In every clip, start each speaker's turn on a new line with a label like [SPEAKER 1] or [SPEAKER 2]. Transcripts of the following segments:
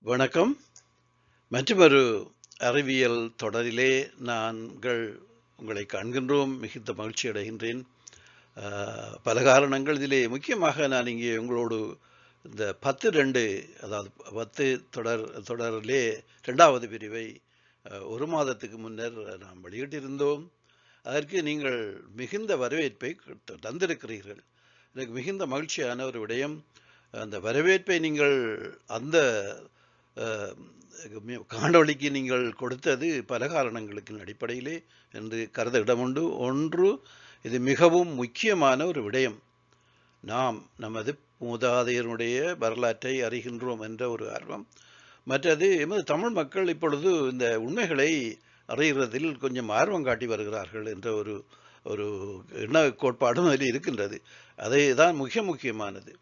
[SPEAKER 1] வணக்கம். மற்றுமொரு அறிவியல் தொடரிலே நாங்கள் உங்களை காண்கின்றோம். மிகுந்த மகிழ்ச்சி அடைகின்றேன். பல காரணங்கள். இதிலே முக்கியமாக நான் இங்கே உங்களோடு இந்த 10-2 அதாவது 10 தொடரிலே 2வது பிரிவை 1 மாதத்துக்கு முன்னர் நாம் வெளியிட்டிருந்தோம். அதற்கு நீங்கள் மிகுந்த வரவேற்பை தந்திருக்கிறீர்கள். எனக்கு மிகுந்த மகிழ்ச்சியான ஒரு விடயம். அந்த வரவேற்பை நீங்கள் அந்த காணொளிக்கு நீங்கள் கொடுத்தது பல காரணங்களுக்கு அடிப்படையிலே என்று கருத இடமுண்டு. ஒன்று, இது மிகவும் முக்கியமான ஒரு விடயம். நாம் நமது மூதாதையருடைய வரலாற்றை அறிகின்றோம் என்ற ஒரு ஆர்வம். மற்றது எமது தமிழ் மக்கள் இப்பொழுது இந்த உண்மைகளை அறிகிறதில் கொஞ்சம் ஆர்வம் காட்டி வருகிறார்கள் என்ற ஒரு ஒரு எண்ண கோட்பாடும் அதில் இருக்கின்றது. அதை தான் முக்கியமானது.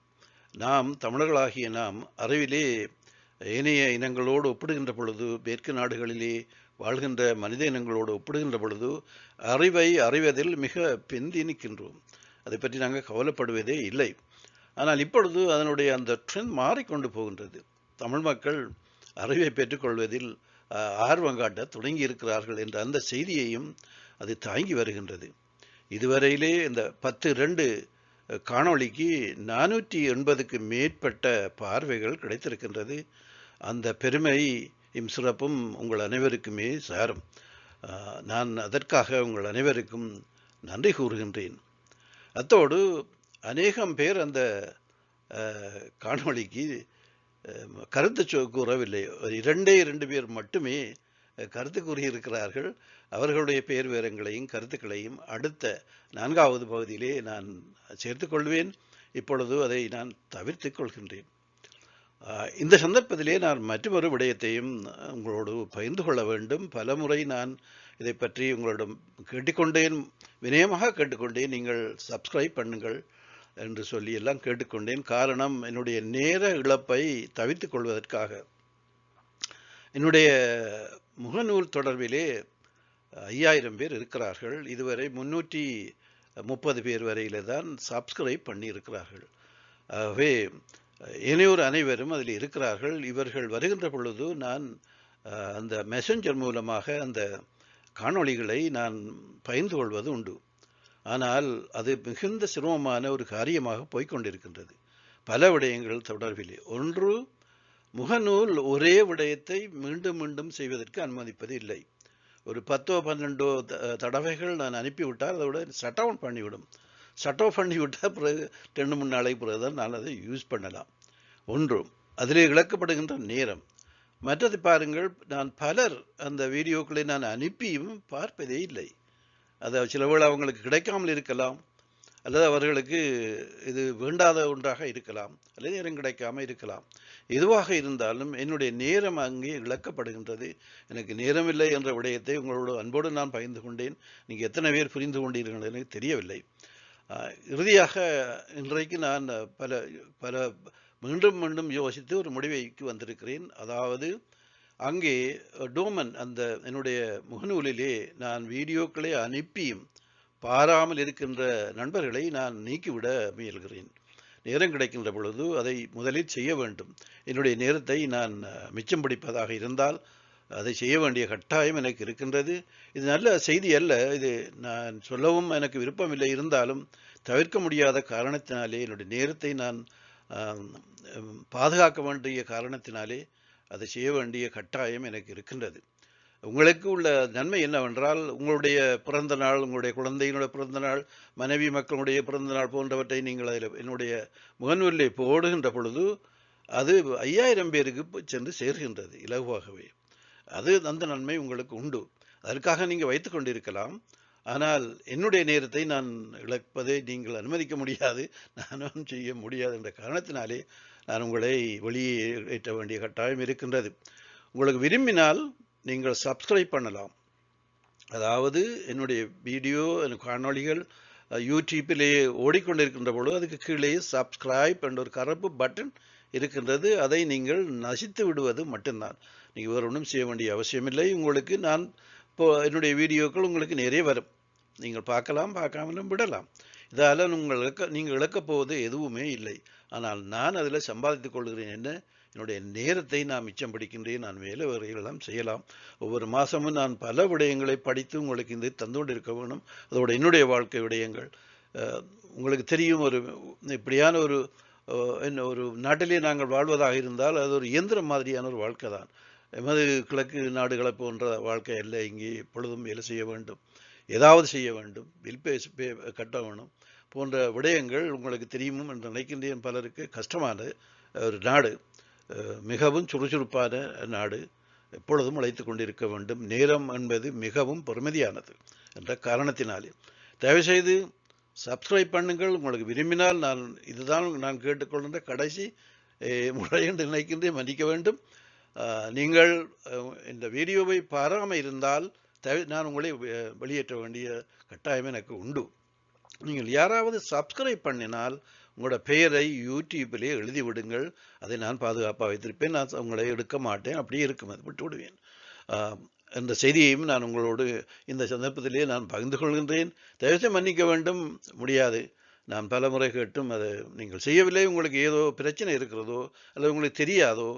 [SPEAKER 1] நாம் தமிழர்களாகிய நாம் அறிவிலே ஏனைய இனங்களோடு ஒப்பிடுகின்ற பொழுது, மேற்கு நாடுகளிலே வாழ்கின்ற மனித இனங்களோடு ஒப்பிடுகின்ற பொழுது அறிவை அறிவதில் மிக பிந்தி நிற்கின்றோம். அதை பற்றி நாங்கள் கவலைப்படுவதே இல்லை. ஆனால் இப்பொழுது அதனுடைய அந்த ட்ரெண்ட் மாறிக்கொண்டு போகின்றது. தமிழ் மக்கள் அறிவை பெற்றுக்கொள்வதில் ஆர்வம் காட்ட தொடங்கி இருக்கிறார்கள் என்ற அந்த செய்தியையும் அது தாங்கி வருகின்றது. இதுவரையிலே இந்த 10-2 காணொளிக்கு 480க்கு மேற்பட்ட பார்வைகள் கிடைத்திருக்கின்றது. அந்த பெருமையும் சிறப்பும் உங்கள் அனைவருக்குமே சாரும். நான் அதற்காக உங்கள் அனைவருக்கும் நன்றி கூறுகின்றேன். அத்தோடு அநேகம் பேர் அந்த காணொளிக்கு கருத்து கூறவில்லை. 2 பேர் மட்டுமே கருத்து கூறியிருக்கிறார்கள். அவர்களுடைய பெயர் விவரங்களையும் கருத்துக்களையும் அடுத்த 4வது பகுதியிலே நான் சேர்த்துக் கொள்வேன். இப்பொழுது அதை நான் தவிர்த்துக் கொள்கின்றேன். இந்த சந்தர்ப்பத்திலே நான் மற்றொரு விடயத்தையும் உங்களோடு பகிர்ந்து கொள்ள வேண்டும். பலமுறை நான் இதை பற்றி உங்களிடம் கேட்டுக்கொண்டேன், வினயமாக கேட்டுக்கொண்டேன். நீங்கள் சப்ஸ்கிரைப் பண்ணுங்கள் என்று சொல்லி எல்லாம் கேட்டுக்கொண்டேன். காரணம், என்னுடைய நேர இழப்பை தவிர்த்துக் கொள்வதற்காக. என்னுடைய முகநூல் தொடர்பிலே 5000 பேர் இருக்கிறார்கள். இதுவரை 330 பேர் வரையில தான் சப்ஸ்கிரைப் பண்ணி இருக்கிறார்கள். ஆகவே ஏனையோர் அனைவரும் அதில் இருக்கிறார்கள். இவர்கள் வருகின்ற பொழுது நான் அந்த மெசஞ்சர் மூலமாக அந்த காணொளிகளை நான் பகிர்ந்து கொள்வது உண்டு. ஆனால் அது மிகுந்த சிரமமான ஒரு காரியமாக போய்கொண்டிருக்கின்றது. பல விடயங்கள் தொடர்பிலே. ஒன்று, முகநூல் ஒரே விடயத்தை மீண்டும் மீண்டும் செய்வதற்கு அனுமதிப்பது இல்லை. ஒரு 10-12 தடவைகள் நான் அனுப்பிவிட்டால் அதோட ஷட் டவுன் பண்ணிவிடும். ஷட் ஆஃப் பண்ணிவிட்டால் பிறகு 2-3 நாளைக்கு பிறகுதான் நான் அதை யூஸ் பண்ணலாம். ஒன்று, அதில் இழக்கப்படுகின்ற நேரம். மற்றது பாருங்கள், நான் பலர் அந்த வீடியோக்களை நான் அனுப்பியும் பார்ப்பதே இல்லை. அது சில வேளை அவங்களுக்கு கிடைக்காமல் இருக்கலாம், அல்லது அவர்களுக்கு இது வேண்டாத ஒன்றாக இருக்கலாம், அல்லது நேரம் கிடைக்காமல் இருக்கலாம். எதுவாக இருந்தாலும் என்னுடைய நேரம் அங்கே இழக்கப்படுகின்றது. எனக்கு நேரமில்லை என்ற விடயத்தை உங்களோட அன்போடு நான் பகிர்ந்து கொண்டேன். நீங்கள் எத்தனை பேர் புரிந்து கொண்டீர்கள் எனக்கு தெரியவில்லை. இறுதியாக இன்றைக்கு நான் பல மீண்டும் மீண்டும் யோசித்து ஒரு முடிவைக்கு வந்திருக்கிறேன். அதாவது, அங்கே டோமன் அந்த என்னுடைய முகநூலிலே நான் வீடியோக்களை அனுப்பியும் பாராமல் இருக்கின்ற நண்பர்களை நான் நீக்கிவிட முயல்கிறேன். நேரம் கிடைக்கின்ற பொழுது அதை முதலில் செய்ய வேண்டும். என்னுடைய நேரத்தை நான் மிச்சம் பிடிப்பதாக இருந்தால் அதை செய்ய வேண்டிய கட்டாயம் எனக்கு இருக்கின்றது. இது நல்ல செய்தி அல்ல. இது நான் சொல்லவும் எனக்கு விருப்பமில்லை. இருந்தாலும் தவிர்க்க முடியாத காரணத்தினாலே, என்னுடைய நேரத்தை நான் பாதுகாக்க வேண்டிய காரணத்தினாலே அதை செய்ய வேண்டிய கட்டாயம் எனக்கு இருக்கின்றது. உங்களுக்கு உள்ள நன்மை என்னவென்றால், உங்களுடைய பிறந்த நாள், உங்களுடைய குழந்தையினுடைய பிறந்த நாள், மனைவி மக்களுடைய பிறந்த நாள் போன்றவற்றை நீங்கள் அதில் என்னுடைய முகநூலிலே போடுகின்ற பொழுது அது 5000 பேருக்கு சென்று சேர்கின்றது இலகுவாகவே. அது அந்த நன்மை உங்களுக்கு உண்டு. அதற்காக நீங்கள் வைத்து கொண்டிருக்கலாம். ஆனால் என்னுடைய நேரத்தை நான் இழப்பதை நீங்கள் அனுமதிக்க முடியாது, நானும் செய்ய முடியாது என்ற காரணத்தினாலே நான் உங்களை வெளியேற்ற வேண்டிய கட்டாயம் இருக்கின்றது. உங்களுக்கு விரும்பினால் நீங்கள் சப்ஸ்கிரைப் பண்ணலாம். அதாவது என்னுடைய வீடியோ காணொளிகள் யூடியூப்பிலே ஓடிக்கொண்டிருக்கின்ற பொழுது அதுக்கு கீழே சப்ஸ்கிரைப் என்ற ஒரு கருப்பு பட்டன் இருக்கின்றது. அதை நீங்கள் நசித்து விடுவது மட்டும்தான். நீங்கள் வேறு ஒன்றும் செய்ய வேண்டிய அவசியமில்லை. உங்களுக்கு நான் இப்போ என்னுடைய வீடியோக்கள் உங்களுக்கு நிறைய வரும். நீங்கள் பார்க்கலாம், பார்க்காமலும் விடலாம். இதால் நீங்கள் இழக்கப் போவது எதுவுமே இல்லை. ஆனால் நான் அதில் சம்பாதித்துக் கொள்கிறேன் என்ன, என்னுடைய நேரத்தை நான் மிச்சம் பிடிக்கின்றேன். நான் வேலை வேலைகளெல்லாம் செய்யலாம். ஒவ்வொரு மாதமும் நான் பல விடயங்களை படித்து உங்களுக்கு இந்த தந்து கொண்டு இருக்க வேணும். அதோட என்னுடைய வாழ்க்கை விடயங்கள் உங்களுக்கு தெரியும். இப்படியான என்ன ஒரு நாட்டிலே நாங்கள் வாழ்வதாக இருந்தால் அது ஒரு இயந்திரம் மாதிரியான ஒரு வாழ்க்கை தான். எமது கிழக்கு நாடுகளை போன்ற வாழ்க்கை அல்ல. இங்கே எப்பொழுதும் வேலை செய்ய வேண்டும், ஏதாவது செய்ய வேண்டும், பில் கட்ட வேணும் போன்ற விடயங்கள் உங்களுக்கு தெரியுமும் என்று நினைக்கின்றேன். பலருக்கு கஷ்டமான ஒரு நாடு, மிகவும் சுறுசுறுப்பான நாடு, எப்பொழுதும் உழைத்து கொண்டிருக்க வேண்டும். நேரம் என்பது மிகவும் பெருமதியானது என்ற காரணத்தினாலே தயவுசெய்து சப்ஸ்கிரைப் பண்ணுங்கள். உங்களுக்கு விரும்பினால் இதுதான் நான் கேட்டுக்கொள்கின்ற கடைசி முறை என்று நினைக்கின்றேன், மன்னிக்க வேண்டும். நீங்கள் இந்த வீடியோவை பாராமல் இருந்தால் நான் உங்களை வெளியேற்ற வேண்டிய கட்டாயம் எனக்கு உண்டு. நீங்கள் யாராவது சப்ஸ்கிரைப் பண்ணினால் உங்களோட பெயரை யூடியூப்பிலே எழுதி விடுங்கள். அதை நான் பாதுகாப்பாக வைத்திருப்பேன். நான் உங்களை எடுக்க மாட்டேன், அப்படியே இருக்கும், அது விட்டு விடுவேன் என்ற செய்தியையும் நான் உங்களோடு இந்த சந்தர்ப்பத்திலே நான் பகிர்ந்து கொள்கின்றேன். தயவுசெய்து மன்னிக்க வேண்டும், முடியாது. நான் பல முறை கேட்டும் அதை நீங்கள் செய்யவில்லை. உங்களுக்கு ஏதோ பிரச்சனை இருக்கிறதோ அல்லது உங்களுக்கு தெரியாதோ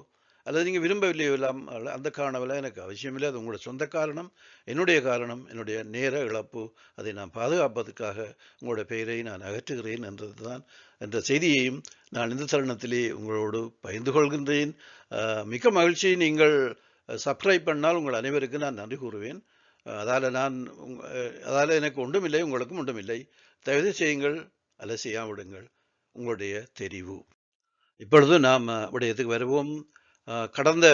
[SPEAKER 1] அல்லது நீங்கள் விரும்பவில்லையோ எல்லாம் அந்த காரணமில்லை, எனக்கு அவசியமில்லை. அது உங்களோட சொந்த காரணம், என்னுடைய காரணம், என்னுடைய நேர இழப்பு. அதை நான் பாதுகாப்பதற்காக உங்களோட பெயரை நான் அகற்றுகிறேன் என்ற செய்தியையும் நான் இந்த தருணத்திலே உங்களோடு பகிர்ந்து கொள்கின்றேன். மிக்க மகிழ்ச்சி. நீங்கள் சப்ஸ்கிரைப் பண்ணால் உங்கள் அனைவருக்கும் நான் நன்றி கூறுவேன். அதால் எனக்கு ஒன்றும் இல்லை, உங்களுக்கும் ஒன்றும் இல்லை. தயவு செய்யுங்கள் அல்லது செய்யாமல் விடுங்கள், உங்களுடைய தெரிவு. இப்பொழுது நாம் விடயத்துக்கு வருவோம். கடந்த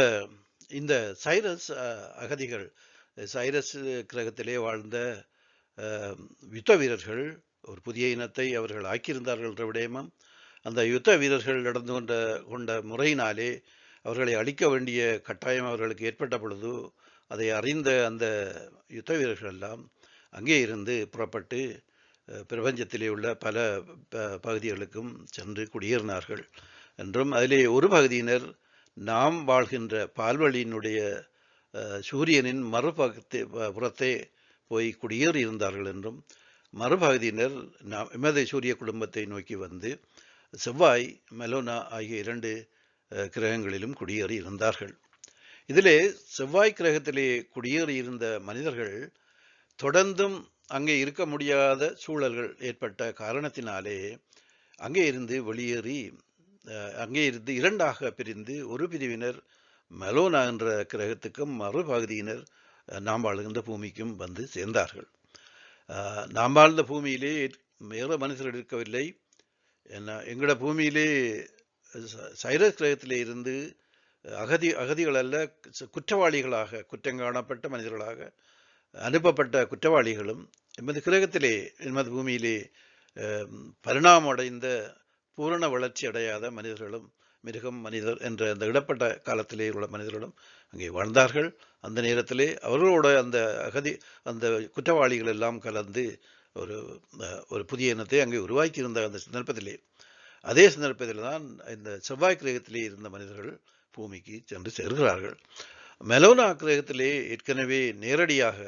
[SPEAKER 1] இந்த சைரஸ் அகதிகள், சைரஸ் கிரகத்திலே வாழ்ந்த யுத்த வீரர்கள் ஒரு புதிய இனத்தை அவர்கள் ஆக்கியிருந்தார்கள் என்ற விடயமும், அந்த யுத்த வீரர்கள் நடந்து கொண்ட முறையினாலே அவர்களை அழிக்க வேண்டிய கட்டாயம் அவர்களுக்கு ஏற்பட்ட பொழுது அதை அறிந்த அந்த யுத்த வீரர்கள் எல்லாம் அங்கே இருந்து புறப்பட்டு பிரபஞ்சத்திலே உள்ள பல பகுதிகளுக்கும் சென்று குடியேறினார்கள் என்றும், அதிலே ஒரு பகுதியினர் நாம் வாழ்கின்ற பால்வழியினுடைய சூரியனின் புறத்தே போய் குடியேறி இருந்தார்கள் என்றும், மறுபகுதியினர் எமது சூரிய குடும்பத்தை நோக்கி வந்து செவ்வாய், மெலோனா ஆகிய 2 கிரகங்களிலும் குடியேறி இருந்தார்கள். இதிலே செவ்வாய் கிரகத்திலே குடியேறி இருந்த மனிதர்கள் தொடர்ந்தும் அங்கே இருக்க முடியாத சூழல்கள் ஏற்பட்ட காரணத்தினாலே அங்கே இருந்து வெளியேறி அங்கே இருந்து 2ஆக பிரிந்து ஒரு பிரிவினர் மெலோனா என்ற கிரகத்துக்கும் மறுபகுதியினர் நாம் வாழ்கின்ற பூமிக்கும் வந்து சேர்ந்தார்கள். நாம் வாழ்ந்த பூமியிலே வேறு மனிதர்கள் இருக்கவில்லை. எங்களோட பூமியிலே சைரஸ் கிரகத்திலே இருந்து அகதிகள் அல்ல, குற்றவாளிகளாக, குற்றங்காணப்பட்ட மனிதர்களாக அனுப்பப்பட்ட குற்றவாளிகளும் எமது கிரகத்திலே, எமது பூமியிலே பரிணாமடைந்த பூரண வளர்ச்சி அடையாத மனிதர்களும், மிருகம், மனிதர் என்ற அந்த இடப்பட்ட காலத்திலே உள்ள மனிதர்களும் அங்கே வாழ்ந்தார்கள். அந்த நேரத்திலே அவர்களோட அந்த குற்றவாளிகள் எல்லாம் கலந்து ஒரு புதிய இனத்தை அங்கே உருவாக்கியிருந்த அந்த சந்தர்ப்பத்திலே, அதே சந்தர்ப்பத்தில் தான் இந்த செவ்வாய் கிரகத்திலே இருந்த மனிதர்கள் பூமிக்கு சென்று சேர்கிறார்கள். மெலோனா கிரகத்திலே ஏற்கனவே நேரடியாக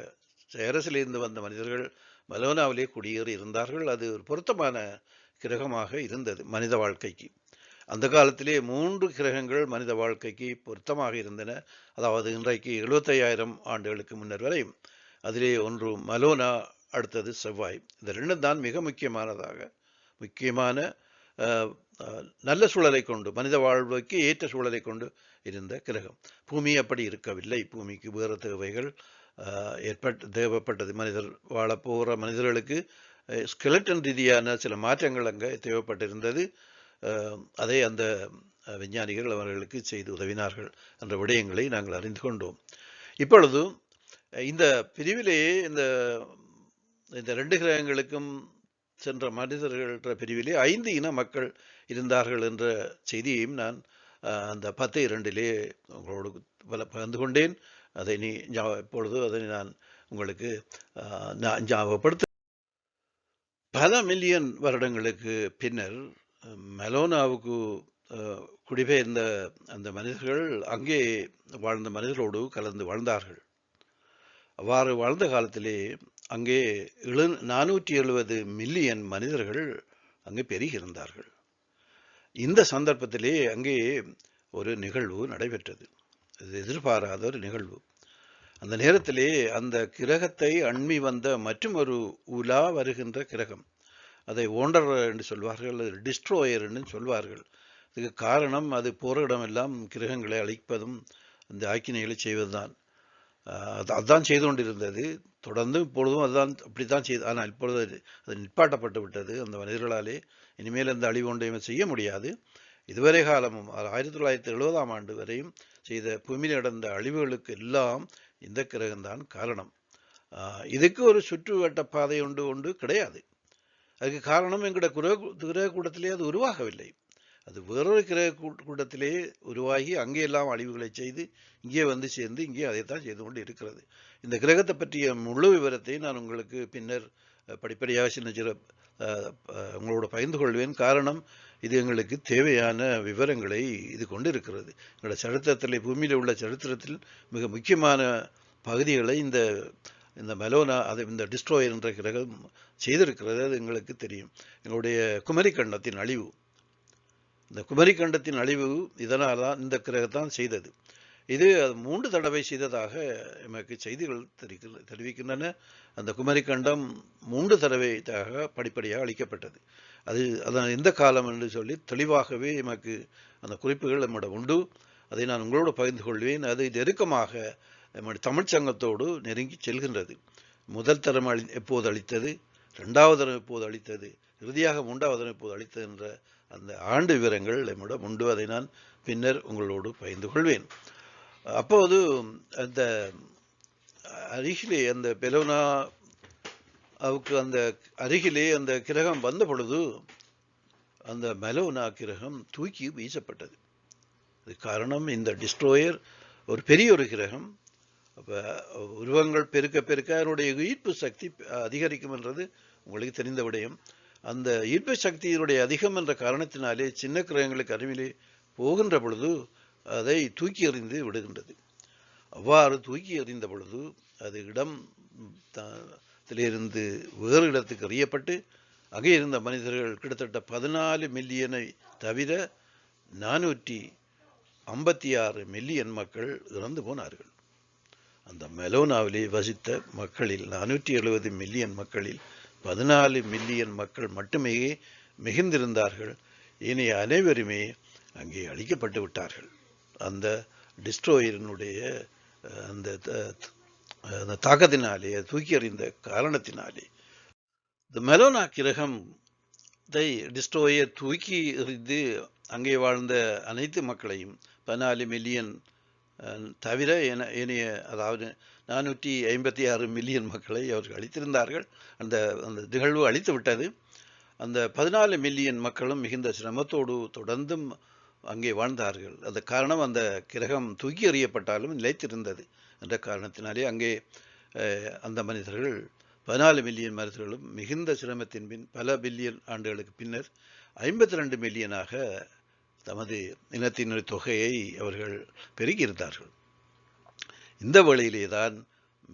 [SPEAKER 1] சைரஸிலிருந்து வந்த மனிதர்கள் மெலோனாவிலே குடியேறி இருந்தார்கள். அது ஒரு பொருத்தமான கிரகமாக இருந்தது மனித வாழ்க்கைக்கு. அந்த காலத்திலே 3 கிரகங்கள் மனித வாழ்க்கைக்கு பொருத்தமாக இருந்தன. அதாவது இன்றைக்கு 75,000 ஆண்டுகளுக்கு முன்னர் வரை. அதிலே ஒன்று மெலோனா, அடுத்தது செவ்வாய். இந்த 2 தான் மிக முக்கியமான நல்ல சூழலை கொண்டு, மனித வாழ்வுக்கு ஏற்ற சூழலை கொண்டு இருந்த கிரகம். பூமி அப்படி இருக்கவில்லை. பூமிக்கு வேறு தேவைகள் தேவைப்பட்டது. மனிதர் வாழப்போகிற மனிதர்களுக்கு ஸ்கெலட்டன் ரீதியான சில மாற்றங்கள் அங்கே தேவைப்பட்டிருந்தது. அதை அந்த விஞ்ஞானிகள் அவர்களுக்கு செய்து உதவினார்கள் என்ற விடயங்களை நாங்கள் அறிந்து கொண்டோம். இப்பொழுது இந்த பிரிவிலேயே இந்த 2 கிரகங்களுக்கும் சென்ற மனிதர்கள் பிரிவிலே 5 இன மக்கள் இருந்தார்கள் என்ற செய்தியையும் நான் அந்த 10:2 உங்களோடு பகிர்ந்து கொண்டேன். இப்பொழுது அதை நான் உங்களுக்கு ஞாபகப்படுத்த, பல மில்லியன் வருடங்களுக்கு பின்னர் மெலோனாவுக்கு குடிபெயர்ந்த அந்த மனிதர்கள் அங்கே வாழ்ந்த மனிதர்களோடு கலந்து வாழ்ந்தார்கள். அவ்வாறு வாழ்ந்த காலத்திலே அங்கே 470 மில்லியன் மனிதர்கள் அங்கே பெருகியிருந்தார்கள். இந்த சந்தர்ப்பத்திலே அங்கே ஒரு நிகழ்வு நடைபெற்றது. இது எதிர்பாராத ஒரு நிகழ்வு. அந்த நேரத்திலே அந்த கிரகத்தை அண்மி வந்த மற்றும் ஒரு உலா வருகின்ற கிரகம், அதை ஓண்டர் என்று சொல்வார்கள், டிஸ்ட்ரோயர் என்று சொல்வார்கள். இதுக்கு காரணம் அது போற இடமெல்லாம் கிரகங்களை அழிப்பதும் அந்த ஆக்கினைகளை செய்வதுதான். அதுதான் செய்து கொண்டிருந்தது. தொடர்ந்து இப்பொழுதும் அதுதான் அப்படித்தான் செய்து. ஆனால் இப்பொழுது அது நிப்பாட்டப்பட்டு விட்டது அந்த மனிதர்களாலே. இனிமேல் அந்த அழிவு ஒன்றையும் செய்ய முடியாது. இதுவரை காலமும் 1970ஆம் ஆண்டு வரையும் செய்த பூமியில் நடந்த அழிவுகளுக்கு எல்லாம் இந்த கிரகம்தான் காரணம். இதுக்கு ஒரு சுற்றுவட்ட பாதை ஒன்று கிடையாது. அதுக்கு காரணம் எங்களோட கிரக கூட்டத்திலே அது உருவாகவில்லை. அது வேறொரு கிரக கூட்டத்திலே உருவாகி அங்கே எல்லாம் அழிவுகளை செய்து இங்கே வந்து சேர்ந்து இங்கே அதைத்தான் செய்து கொண்டு இருக்கிறது. இந்த கிரகத்தை பற்றிய முழு விவரத்தை நான் உங்களுக்கு பின்னர் படிப்படியாக சின்ன உங்களோட பகிர்ந்து கொள்வேன். காரணம், இது எங்களுக்கு தேவையான விவரங்களை இது கொண்டு இருக்கிறது. எங்களோட சரித்திரத்திலே, பூமியில் உள்ள சரித்திரத்தில் மிக முக்கியமான பகுதிகளை இந்த மெலோனா, அதை இந்த டிஸ்ட்ரோயர் என்ற கிரகம் செய்திருக்கிறது. அது எங்களுக்கு தெரியும். எங்களுடைய குமரிக்கண்டத்தின் அழிவு, இந்த குமரிக்கண்டத்தின் அழிவு இதனால் தான் இந்த கிரகத்தான் செய்தது. இது 3 தடவை செய்ததாக எமக்கு செய்திகள் தெரிவிக்கின்றன. அந்த குமரிக்கண்டம் 3 தடவையாக படிப்படியாக அளிக்கப்பட்டது. அதன் எந்த காலம் என்று சொல்லி தெளிவாகவே எமக்கு அந்த குறிப்புகள் நம்மிடம் உண்டு. அதை நான் உங்களோடு பகிர்ந்து கொள்வேன். அது நெருக்கமாக நம்முடைய தமிழ் சங்கத்தோடு நெருங்கி செல்கின்றது. முதல் தரம் எப்போது அளித்தது, 2வது தரம் எப்போது அளித்தது, இறுதியாக 3வது தரம் எப்போது அளித்தது என்ற அந்த ஆண்டு விவரங்கள் நம்மிடம் உண்டு. அதை நான் பின்னர் உங்களோடு பகிர்ந்து கொள்வேன். அப்போது அந்த அருகிலே, அந்த பெலோனாவுக்கு அந்த அருகிலே அந்த கிரகம் வந்த பொழுது அந்த மெலோனா கிரகம் தூக்கி வீசப்பட்டது. அது காரணம், இந்த டிஸ்ட்ரோயர் ஒரு பெரிய ஒரு கிரகம். அப்போ உருவங்கள் பெருக்க பெருக்க அதனுடைய ஈர்ப்பு சக்தி அதிகரிக்கும் என்றது உங்களுக்கு தெரிந்த விடயம். அந்த ஈர்ப்பு சக்தியினுடைய அதிகம் என்ற காரணத்தினாலே சின்ன கிரகங்களுக்கு அருகிலே போகின்ற பொழுது அதை தூக்கி எறிந்து விடுகின்றது. அவ்வாறு தூக்கி எறிந்த பொழுது அது இடத்திலிருந்து வேறு இடத்துக்கு எறியப்பட்டு அங்கே இருந்த மனிதர்கள் கிட்டத்தட்ட 14 மில்லியனை தவிர 456 மில்லியன் மக்கள் இறந்து போனார்கள். அந்த மெலோனாவிலே வசித்த மக்களில் 470 மில்லியன் மக்களில் 14 மில்லியன் மக்கள் மட்டுமே மிகுந்திருந்தார்கள். ஏனைய அனைவருமே அங்கே அழிக்கப்பட்டு விட்டார்கள். அந்த டிஸ்ட்ரோயரினுடைய அந்த தாக்கத்தினாலே, தூக்கி எறிந்த காரணத்தினாலே. இந்த மெலோனா கிரகம் டிஸ்ட்ரோயர் தூக்கி எறிந்து அங்கே வாழ்ந்த அனைத்து மக்களையும் 14 மில்லியன் தவிர ஏனைய, அதாவது 456 மில்லியன் மக்களை அவர்கள் அழித்திருந்தார்கள். அந்த நிகழ்வு அழித்து விட்டது. அந்த 14 மில்லியன் மக்களும் மிகுந்த சிரமத்தோடு தொடர்ந்தும் அங்கே வாழ்ந்தார்கள். அந்த காரணம், அந்த கிரகம் தூக்கி எறியப்பட்டாலும் நிலைத்திருந்தது என்ற காரணத்தினாலே அங்கே அந்த மனிதர்கள் 14 மில்லியன் மனிதர்களும் மிகுந்த சிரமத்தின் பின் பல பில்லியன் ஆண்டுகளுக்கு பின்னர் 52 மில்லியனாக தமது இனத்தினுடைய தொகையை அவர்கள் பெருக்கியிருந்தார்கள். இந்த வேளையிலே தான்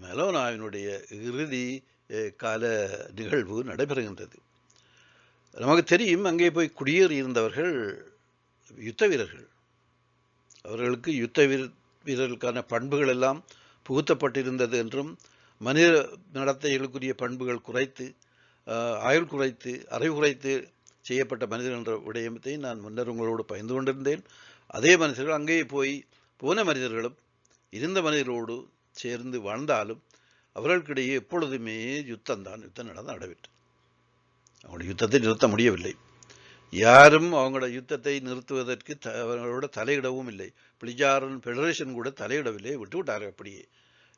[SPEAKER 1] மெலோனாவினுடைய இறுதி கால நிகழ்வு நடைபெறுகின்றது. நமக்கு தெரியும், அங்கே போய் குடியேறியிருந்தவர்கள் யுத்த வீரர்கள். அவர்களுக்கு யுத்த வீரர்களுக்கான பண்புகள் எல்லாம் புகுத்தப்பட்டிருந்தது என்றும், மனித நடத்தைகளுக்குரிய பண்புகள் குறைத்து, ஆயுள் குறைத்து, அறிவு குறைத்து செய்யப்பட்ட மனிதர்கள் என்ற விடயத்தை நான் முன்னர் உங்களோடு பகிர்ந்து கொண்டிருந்தேன். அதே மனிதர்கள் அங்கே போன மனிதர்களும் இருந்த மனிதர்களோடு சேர்ந்து வாழ்ந்தாலும் அவர்களுக்கிடையே எப்பொழுதுமே யுத்தம் நடந்து நடைபெற்று அவங்களுடைய யுத்தத்தை நிறுத்த முடியவில்லை. யாரும் அவங்களோட யுத்தத்தை நிறுத்துவதற்கு அவர்களோட தலையிடவும் இல்லை. பிளிஜாரன் ஃபெடரேஷன் கூட தலையிடவில்லை, விட்டுவிட்டார்கள் அப்படியே.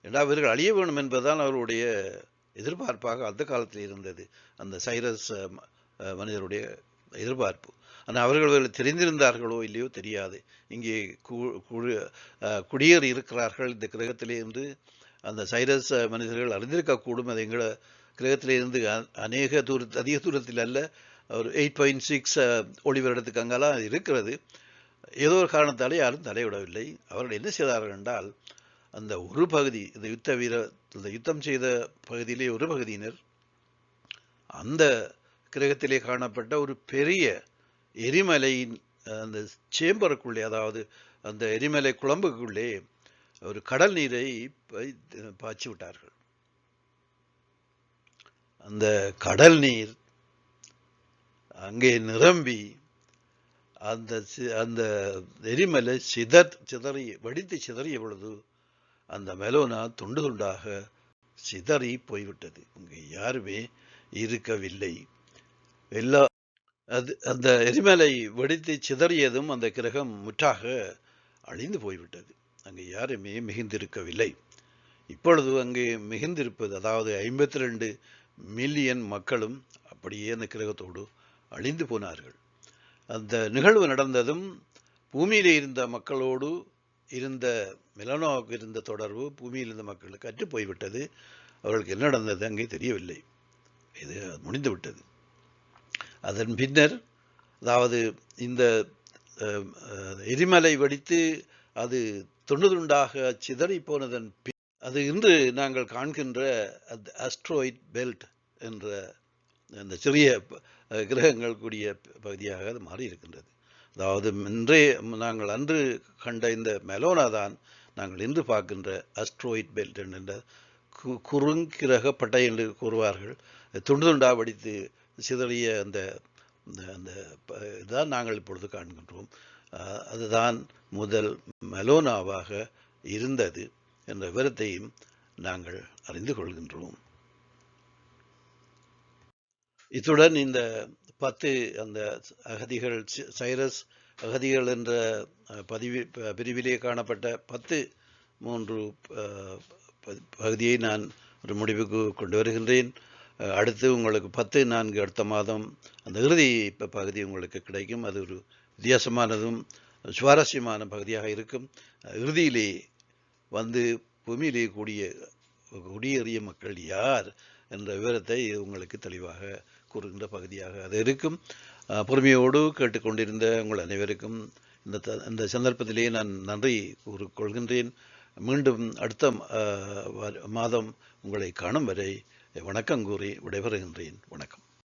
[SPEAKER 1] ஏன்னா அவர்கள் அழிய வேணும் என்பதுதான் அவருடைய எதிர்பார்ப்பாக அந்த காலத்தில் இருந்தது, அந்த சைரஸ் மனிதருடைய எதிர்பார்ப்பு. ஆனால் அவர்கள் தெரிந்திருந்தார்களோ இல்லையோ தெரியாது. இங்கே குடியேறி இருக்கிறார்கள் இந்த கிரகத்திலே என்று அந்த சைரஸ் மனிதர்கள் அறிந்திருக்கக்கூடும். அது எங்கள கிரகத்திலே இருந்து அதிக தூரத்தில் அல்ல, ஒரு 8.6 ஒளி வருடத்துக்கு அங்கெல்லாம் இருக்கிறது. ஏதோ ஒரு காரணத்தாலே யாரும் தலையிடவில்லை. அவர்கள் என்ன செய்தார்கள் என்றால், அந்த ஒரு பகுதி, இந்த யுத்தம் செய்த பகுதியிலே ஒரு பகுதியினர் அந்த கிரகத்திலே காணப்பட்ட ஒரு பெரிய எரிமலையின் அந்த சேம்பருக்குள்ளே, அதாவது அந்த எரிமலை குழம்புக்குள்ளே ஒரு கடல் நீரை பாய்ச்சி விட்டார்கள். அந்த கடல் நீர் அங்கே நிரம்பி அந்த எரிமலை சிதறி வெடித்து சிதறிய பொழுது அந்த மெலோனா துண்டு துண்டாக சிதறி போய்விட்டது. இங்கே யாருமே இருக்கவில்லை. அந்த எரிமலை வெடித்து சிதறியதும் அந்த கிரகம் முற்றாக அழிந்து போய்விட்டது. அங்கே யாருமே மிகுந்திருக்கவில்லை. இப்பொழுது அங்கே மிகுந்திருப்பது, அதாவது 52 மில்லியன் மக்களும் அப்படியே அந்த கிரகத்தோடு அழிந்து போனார்கள். அந்த நிகழ்வு நடந்ததும் பூமியிலே இருந்த மக்களோடு இருந்த மெலனோவுக்கு இருந்த தொடர்பு பூமியில் இருந்த மக்களுக்கு அற்று போய்விட்டது. அவர்களுக்கு என்ன நடந்தது அங்கே தெரியவில்லை. இது முடிந்துவிட்டது. அதன் பின்னர், அதாவது இந்த எரிமலை வெடித்து அது துண்டு துண்டாக சிதறி போனதன் அது இன்று நாங்கள் காண்கின்ற அஸ்ட்ராய்ட் பெல்ட் என்ற அந்த சிறிய கிரகங்கள் கூடிய பகுதியாக அது மாறி இருக்கின்றது. அதாவது நாங்கள் அன்று கண்ட இந்த மெலோனா தான் நாங்கள் இன்று பார்க்கின்ற அஸ்ட்ராய்ட் பெல்ட் என்ற குறுங்கிரக பட்டை என்று கூறுவார்கள். துண்டு துண்டா வடித்து சிதறிய அந்த இதுதான் நாங்கள் இப்பொழுது காண்கின்றோம். அதுதான் முதல் மெலோனாவாக இருந்தது என்ற விவரத்தையும் நாங்கள் அறிந்து கொள்கின்றோம். இத்துடன் இந்த 10 அந்த அகதிகள், சைரஸ் அகதிகள் என்ற பிரிவிலே காணப்பட்ட 3 பகுதியை நான் ஒரு முடிவுக்கு கொண்டு வருகின்றேன். அடுத்து உங்களுக்கு 10/4 அடுத்த மாதம் அந்த இறுதி பகுதி உங்களுக்கு கிடைக்கும். அது ஒரு வித்தியாசமானதும் சுவாரஸ்யமான பகுதியாக இருக்கும். இறுதியிலே வந்து பூமியிலே குடியேறிய மக்கள் யார் என்ற விவரத்தை உங்களுக்கு தெளிவாக கூறுகின்ற பகுதியாக அது இருக்கும். பொறுமையோடு கேட்டுக்கொண்டிருந்த உங்கள் அனைவருக்கும் இந்த சந்தர்ப்பத்திலே நான் நன்றி கூறிக்கொள்கின்றேன். மீண்டும் அடுத்த மாதம் உங்களை காணும் வரை வணக்கம் கூறி விடைபெறுகின்றேன். வணக்கம்.